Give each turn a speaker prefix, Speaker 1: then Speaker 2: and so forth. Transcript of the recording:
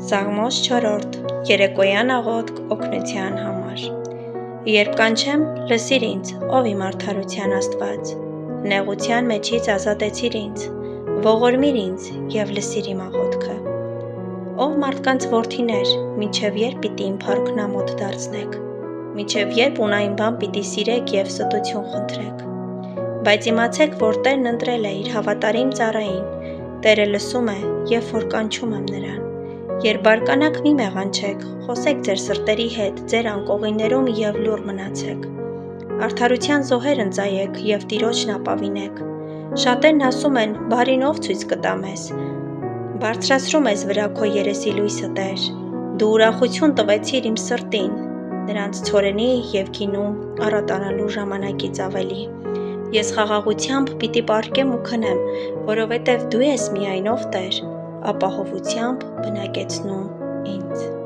Speaker 1: Սաղմոս 4. Երեկոյան աղոթք օգնության համար։ Երբ կանչեմ, լսիր ինձ, ով իմ արդարության Աստված, նեղության մեջից ազատեցիր ինձ, ողորմիր ինձ և լսիր իմ աղոթքը։ Ով մարդկանց որդիներ, մինչև երբ պիտի իմ փառքն ամոթ դարձնեք, մինչև երբ ունայն բան պիտի սիրեք և ստություն խնդրեք։ Բայց իմացեք, որ Տերն ընտրել է իր հավատարիմ ծառային, Տերը լսում է, երբ որ կանչում եմ նրան։ Երբ բարկանաք մի մեղանչեք, խոսեք ձեր սրտերի հետ, ձեր անկողիներում և լուռ մնացեք։ Արդարության զոհեր ընծայեք և Տիրոջն ապավինեք։ Շատերն ասում են, բարին ով ցույց կտա մեզ։ Բարձրացրում ես վրա քո երեսի լույսը, Տեր։ Դու ուրախություն տվեցիր իմ սրտին, նրանց ցորենի և գինու առատանալու ժամանակից ավելի։ Ես խաղաղությամբ պիտի պառկեմ ու քնեմ, որովհետև դու ես միայնով Տեր, ապահովությամբ բնակեցնում ինձ։